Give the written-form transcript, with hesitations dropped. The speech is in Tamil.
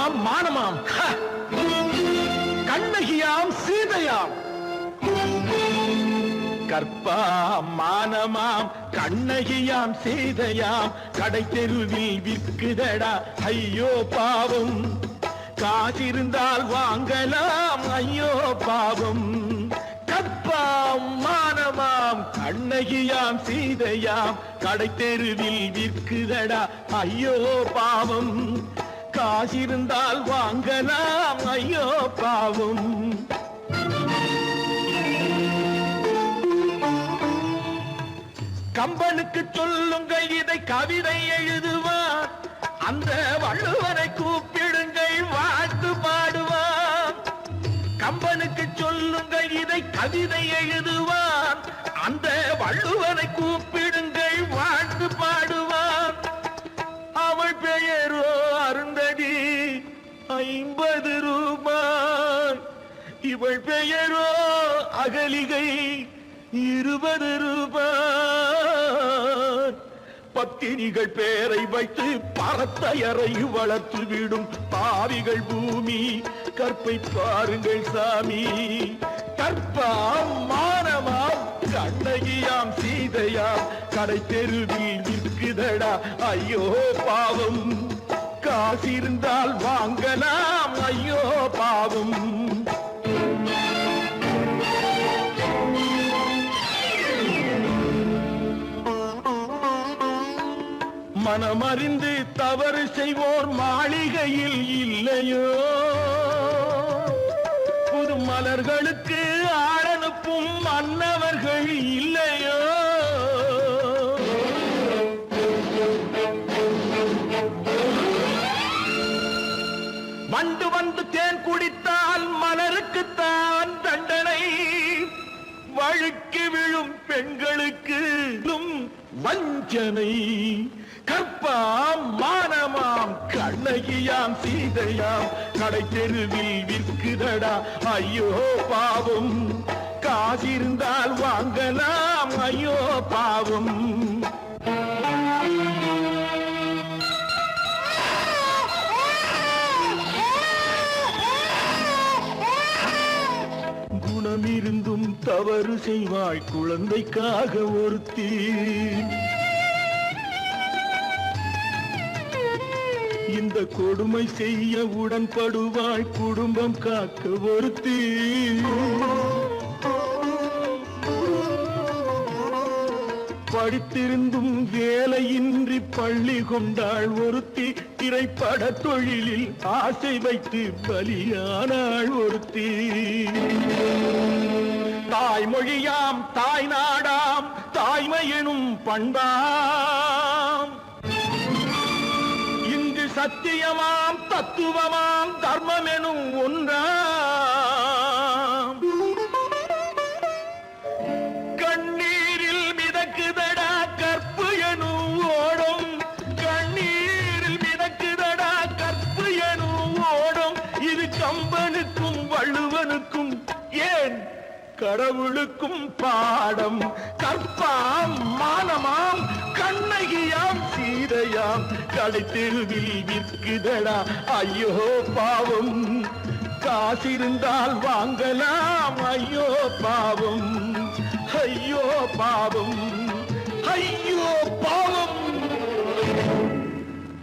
கற்பமாம் மானமாம் கண்ணகியாம் சீதையாம். கற்பாம் மானமாம் கண்ணகியாம் சீதையாம் கடை தெருவில் விற்குதடா ஐயோ பாவம். காசிருந்தால் வாங்கலாம் ஐயோ பாவம். கற்பாம் மானமாம் கண்ணகியாம் சீதையாம் கடை தெருவில் விற்குதடா ஐயோ பாவம். காசிருந்தால் வாங்கலாம் ஐயோ பாவம். கம்பனுக்கு சொல்லுங்கள் இதை கவிதை எழுதுவார். அந்த வள்ளுவனை கூப்பிடுங்கள் வாழ்த்து பாடுவார். கம்பனுக்கு சொல்லுங்கள் இதை கவிதை எழுதுவார். அந்த வள்ளுவனை கூப்பிடுங்கள் வாழ்த்து பாடுவார். அவள் பெயரோ அருந்ததி 50 ரூபாய். இவள் பெயரோ அகலிகை 20 ரூபாய். பத்தினிகள் பேரை வைத்து பரத்தையரை வளர்த்து விடும் பாவிகள் பூமி. கற்பை பாருங்கள் சாமி. கற்பாம் மானமாம் கண்ணகியாம் சீதையாம் கடை தெருவில் விற்குதடா ஐயோ பாவம். காசிருந்தால் வாங்கலாம் ஐயோ பாவம். மனமறிந்து தவறு செய்வோர் மாளிகையில் இல்லையோ. புது மலர்களுக்கு ஆளனுப்பும் மன்னவர்கள் இல்லையோ. வண்டு வந்து தேன் குடித்தால் மலருக்குத்தான் தண்டனை. வழுக்கி விழும் பெண்களுக்கு வஞ்சனை. கற்பாம் மானமாம் கண்ணகியாம் சீதையாம் கடை தெருவில் விற்குதடா ஐயோ பாவம். காசிருந்தால் வாங்கலாம் ஐயோ பாவம். குணமிருந்தும் தவறு செய்வாய் குழந்தைக்காக ஒருத்தி. இந்த கொடுமை செய்ய உடன்படுவாய் குடும்பம் காக்க ஒருத்தி. படித்திருந்தும் வேலையின்றி பள்ளி கொண்டாள் ஒருத்தி. திரைப்பட தொழிலில் ஆசை வைத்து பலியானாள் ஒருத்தி. தாய்மொழியாம் தாய் நாடாம் தாய்மையெனும் பண்பாம். இங்கு சத்தியமாம் தத்துவமாம் தர்மம் எனும் ஒன்றாம். கண்ணீரில் மிதக்குதடா கற்பு எனும் ஓடும். கண்ணீரில் மிதக்குதடா கற்பு எனும் ஓடும். இது கம்பனுக்கும் வள்ளுவனுக்கும் ஏன் கடவுளுக்கும் பாடம். கற்பாம் மானமாம் கண்ணகியாம் சீதையாம் கடை தெருவில் விற்குதடா ஐயோ பாவம். காசிருந்தால் வாங்கலாம் ஐயோ பாவம். ஐயோ பாவம். ஐயோ பாவம்.